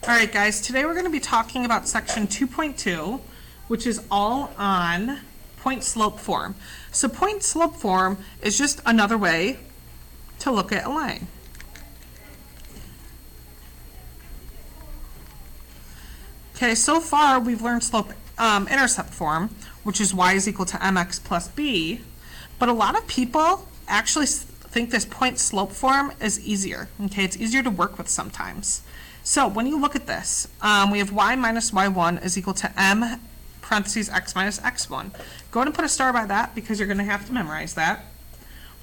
Alright guys, today we're going to be talking about section 2.2, which is all on point-slope form. So point-slope form is just another way to look at a line. Okay, so far we've learned slope-intercept form, which is y is equal to mx plus b, but a lot of people actually think this point-slope form is easier. Okay, it's easier to work with sometimes. So when you look at this, we have y minus y1 is equal to m parentheses x minus x1. Go ahead and put a star by that because you're going to have to memorize that.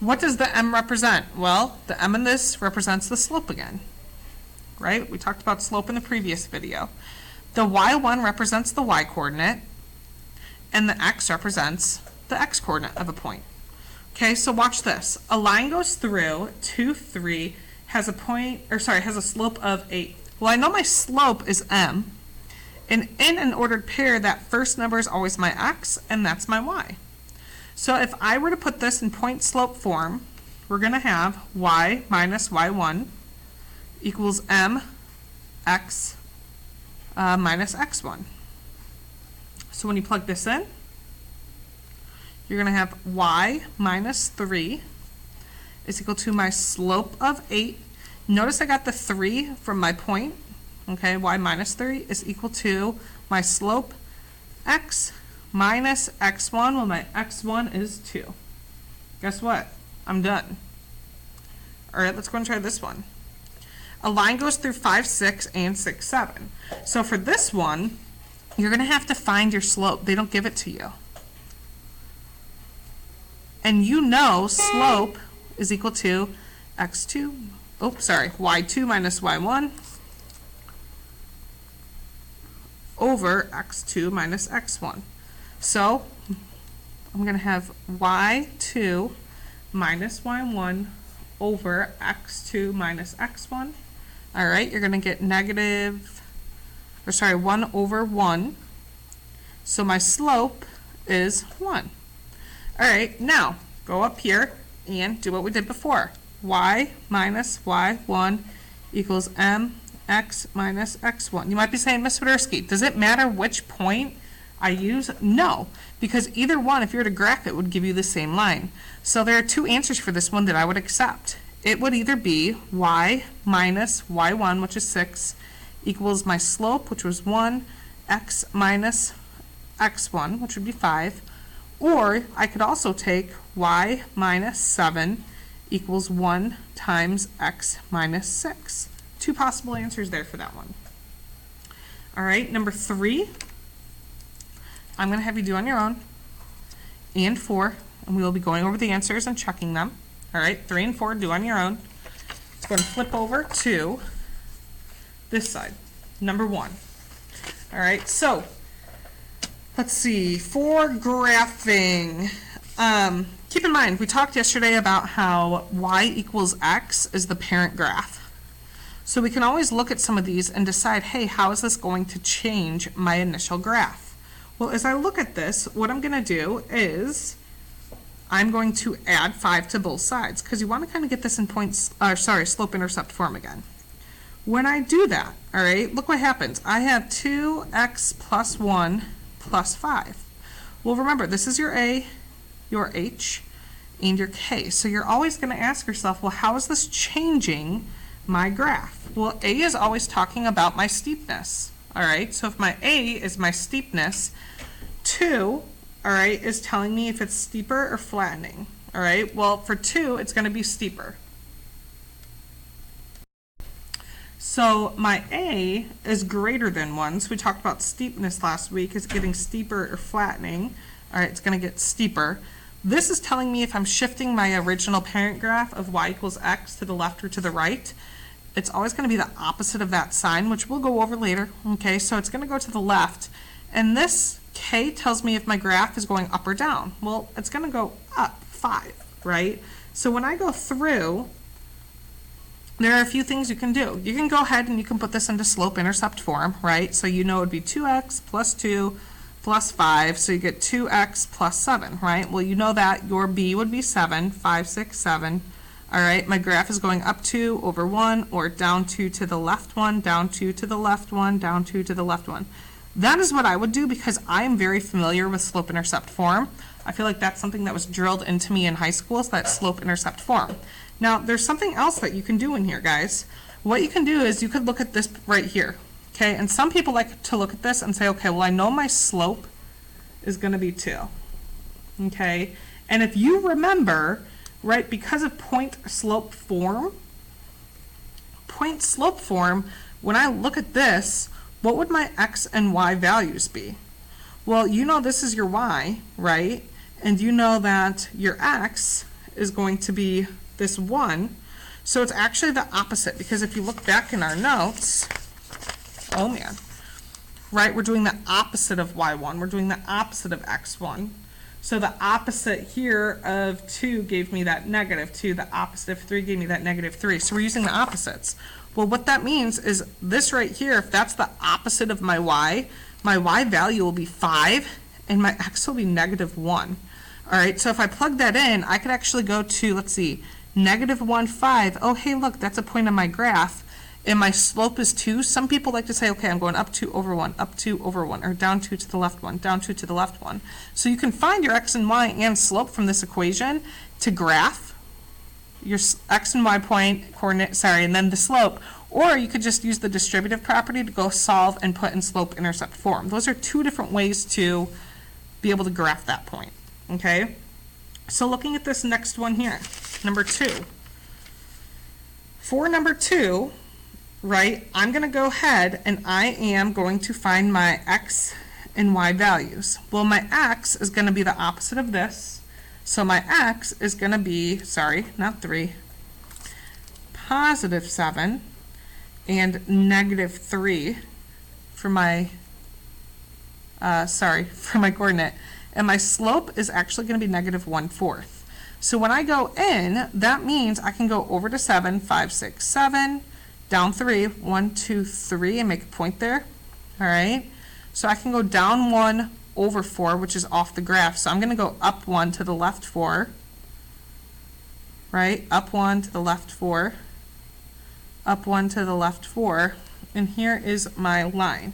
What does the m represent? Well, the m in this represents the slope again, right? We talked about slope in the previous video. The y1 represents the y-coordinate, and the x represents the x-coordinate of a point. Okay, so watch this. A line goes through 2, 3, has a slope of 8. Well, I know my slope is m, and in an ordered pair, that first number is always my x, and that's my y. So if I were to put this in point-slope form, we're going to have y minus y1 equals m x minus x1. So when you plug this in, you're going to have y minus 3 is equal to my slope of 8. Notice I got the 3 from my point. Okay, y minus 3 is equal to my slope x minus x1. Well, my x1 is 2. Guess what? I'm done. All right, let's go and try this one. A line goes through 5, 6, and 6, 7. So for this one, you're going to have to find your slope. They don't give it to you. And you know slope is equal to y2 minus y1 over x2 minus x1. So I'm going to have y2 minus y1 over x2 minus x1. All right, you're going to get 1 over 1. So my slope is 1. All right, now go up here and do what we did before. Y minus y1 equals mx minus x1. You might be saying, Ms. Widerski, does it matter which point I use? No, because either one, if you were to graph it, would give you the same line. So there are two answers for this one that I would accept. It would either be y minus y1, which is 6, equals my slope, which was 1, x minus x1, which would be 5, or I could also take y minus 7 equals 1 times x minus 6. Two possible answers there for that one. All right, number 3, I'm going to have you do on your own, and 4, and we will be going over the answers and checking them. All right, 3 and 4, do on your own. Let's go and flip over to this side, number 1. All right, so let's see, for graphing, keep in mind, we talked yesterday about how y equals x is the parent graph. So we can always look at some of these and decide, hey, how is this going to change my initial graph? Well, as I look at this, what I'm going to do is I'm going to add 5 to both sides because you want to kind of get this in slope-intercept form again. When I do that, all right, look what happens. I have 2x plus 1 plus 5. Well, remember, this is your a, your h, and your k. So you're always going to ask yourself, well, how is this changing my graph? Well, a is always talking about my steepness. All right, so if my a is my steepness, 2, all right, is telling me if it's steeper or flattening. All right, well, for 2, it's going to be steeper. So my a is greater than 1. So we talked about steepness last week. Is getting steeper or flattening. All right, it's going to get steeper. This is telling me if I'm shifting my original parent graph of y equals x to the left or to the right. It's always going to be the opposite of that sign, which we'll go over later. Okay, so it's going to go to the left. And this k tells me if my graph is going up or down. Well, it's going to go up 5, right? So when I go through, there are a few things you can do. You can go ahead and you can put this into slope-intercept form, right? So you know it would be 2x plus 2 plus 5, so you get 2x plus 7, right? Well, you know that your b would be 7, 5, 6, 7. All right, my graph is going up 2 over 1 or down 2 to the left 1, down 2 to the left 1, down 2 to the left 1. That is what I would do because I am very familiar with slope-intercept form. I feel like that's something that was drilled into me in high school, is that slope-intercept form. Now, there's something else that you can do in here, guys. What you can do is you could look at this right here, okay? And some people like to look at this and say, okay, well, I know my slope is going to be 2, okay? And if you remember, right, because of point-slope form, when I look at this, what would my x and y values be? Well, you know this is your y, right? And you know that your x is going to be this 1. So it's actually the opposite, because if you look back in our notes, oh man, right, we're doing the opposite of y1. We're doing the opposite of x1. So the opposite here of 2 gave me that -2. The opposite of 3 gave me that -3. So we're using the opposites. Well, what that means is this right here, if that's the opposite of my y value will be 5, and my x will be -1. All right, so if I plug that in, I could actually go to, let's see, -1, 5. Oh, hey, look, that's a point on my graph. And my slope is 2. Some people like to say, okay, I'm going up 2 over 1, up 2 over 1, or down 2 to the left 1, down 2 to the left 1. So you can find your x and y and slope from this equation to graph your x and y point coordinate, and then the slope. Or you could just use the distributive property to go solve and put in slope-intercept form. Those are two different ways to be able to graph that point, okay? So looking at this next one here, number 2. For number 2, right, I'm going to go ahead and I am going to find my x and y values. Well, my x is going to be the opposite of this. So my x is going to be, sorry, not 3, positive 7 and -3 for my, for my coordinate. And my slope is actually going to be -1/4. So when I go in, that means I can go over to 7, 5, 6, 7, down 3, 1, 2, 3, and make a point there. All right. So I can go down 1 over 4, which is off the graph. So I'm going to go up 1 to the left 4. Right? Up 1 to the left 4. Up 1 to the left 4. And here is my line.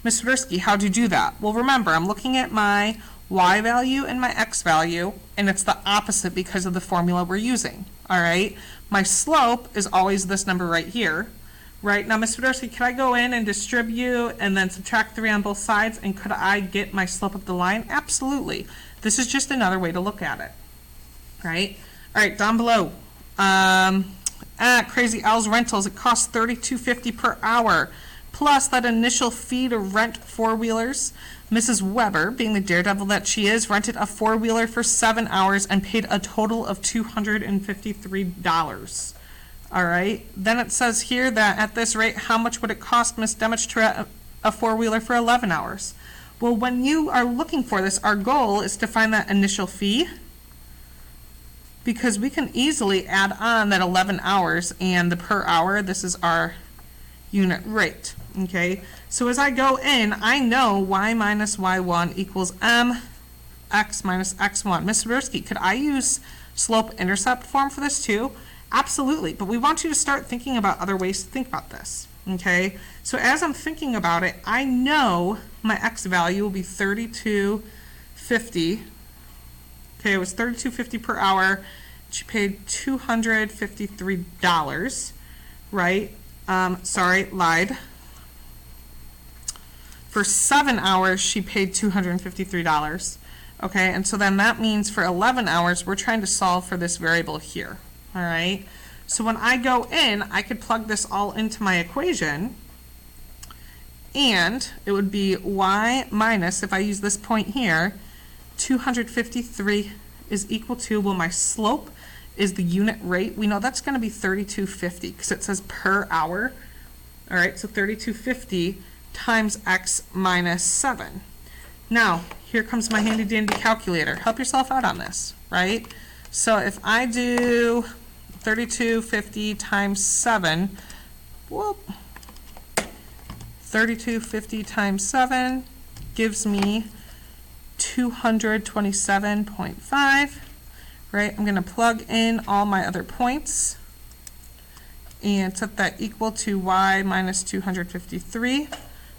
Ms. Swiderski, how'd you do that? Well, remember, I'm looking at my y value and my x value, and it's the opposite because of the formula we're using. All right? My slope is always this number right here. Right, now Ms. Swiderski, could I go in and distribute and then subtract 3 on both sides, and could I get my slope of the line? Absolutely. This is just another way to look at it. Right? All right, down below. At Crazy Al's Rentals, it costs $32.50 per hour, plus that initial fee to rent four-wheelers. Mrs. Weber, being the daredevil that she is, rented a four-wheeler for 7 hours and paid a total of $253. All right, then it says here that at this rate, how much would it cost Miss Demich to rent a four-wheeler for 11 hours? Well, when you are looking for this, our goal is to find that initial fee, because we can easily add on that 11 hours and the per hour. This is our unit rate, okay? So as I go in, I know y minus y1 equals mx minus x1. Ms. Swiderski, could I use slope-intercept form for this too? Absolutely, but we want you to start thinking about other ways to think about this, okay? So as I'm thinking about it, I know my x value will be $32.50. Okay, it was $32.50 per hour. She paid $253, right? Sorry, lied. For 7 hours, she paid $253. Okay, and so then that means for 11 hours, we're trying to solve for this variable here. All right, so when I go in, I could plug this all into my equation, and it would be y minus, if I use this point here, 253 is equal to, well, my slope is the unit rate. We know that's going to be $32.50 because it says per hour. All right, so $32.50 times x minus 7. Now, here comes my handy dandy calculator. Help yourself out on this, right? So if I do $32.50 times 7, whoop, $32.50 times 7 gives me 227.5, right? I'm going to plug in all my other points and set that equal to y minus 253.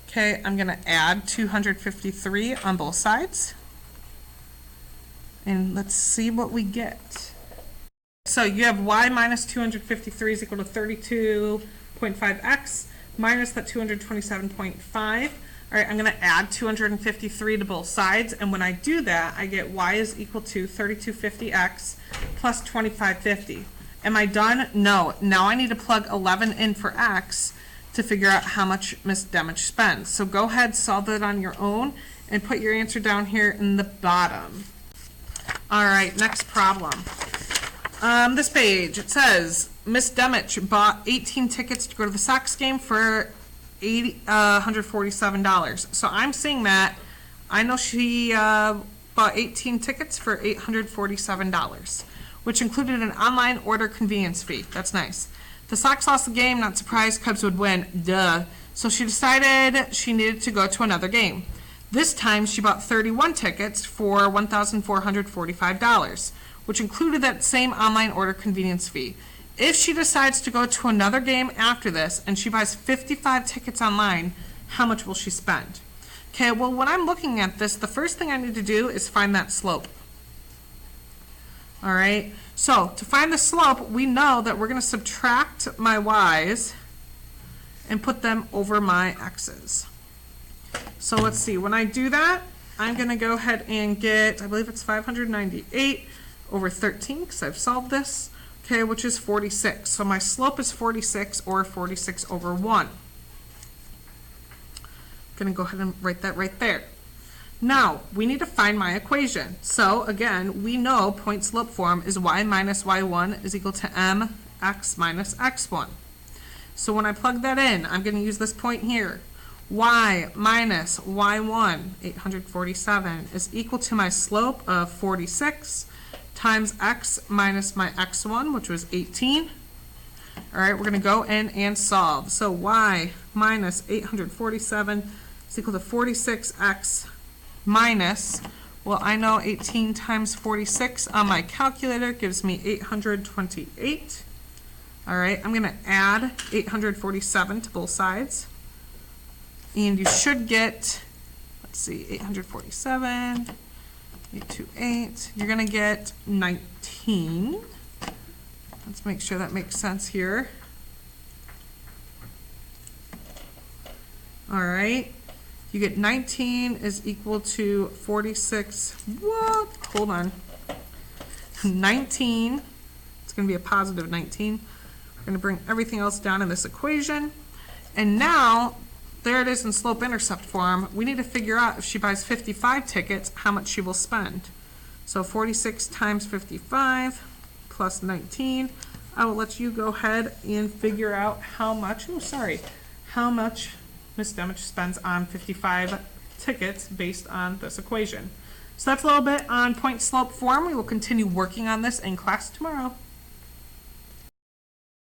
Okay, I'm going to add 253 on both sides. And let's see what we get. So you have y minus 253 is equal to 32.5x minus that 227.5. All right, I'm going to add 253 to both sides, and when I do that, I get y is equal to 3250x plus 2550. Am I done? No. Now I need to plug 11 in for x to figure out how much Miss Demich spends. So go ahead, solve that on your own, and put your answer down here in the bottom. All right, next problem. This page, it says Miss Demich bought 18 tickets to go to the Sox game for $147. So I'm seeing that. I know she bought 18 tickets for $847, which included an online order convenience fee. That's nice. The Sox lost the game, not surprised, Cubs would win, duh. So she decided she needed to go to another game. This time she bought 31 tickets for $1,445, which included that same online order convenience fee. If she decides to go to another game after this and she buys 55 tickets online, how much will she spend? Okay, well, when I'm looking at this, the first thing I need to do is find that slope. All right, so to find the slope, we know that we're going to subtract my y's and put them over my x's. So let's see, when I do that, I'm going to go ahead and get, I believe it's 598 over 13, because I've solved this. Okay, which is 46. So my slope is 46, or 46 over 1. I'm going to go ahead and write that right there. Now, we need to find my equation. So again, we know point slope form is y minus y1 is equal to mx minus x1. So when I plug that in, I'm going to use this point here. Y minus y1, 847, is equal to my slope of 46 times x minus my x1, which was 18. All right, we're going to go in and solve. So y minus 847 is equal to 46x minus, well, I know 18 times 46 on my calculator gives me 828. All right, I'm going to add 847 to both sides. And you should get, let's see, 847. 828, you're going to get 19. Let's make sure that makes sense here. All right, you get 19 is equal to 46. What? Hold on. 19, it's going to be a positive 19. We're going to bring everything else down in this equation. And now, there it is in slope-intercept form. We need to figure out if she buys 55 tickets, how much she will spend. So 46 times 55 plus 19. I will let you go ahead and figure out how much, how much Miss Demich spends on 55 tickets based on this equation. So that's a little bit on point slope form. We will continue working on this in class tomorrow.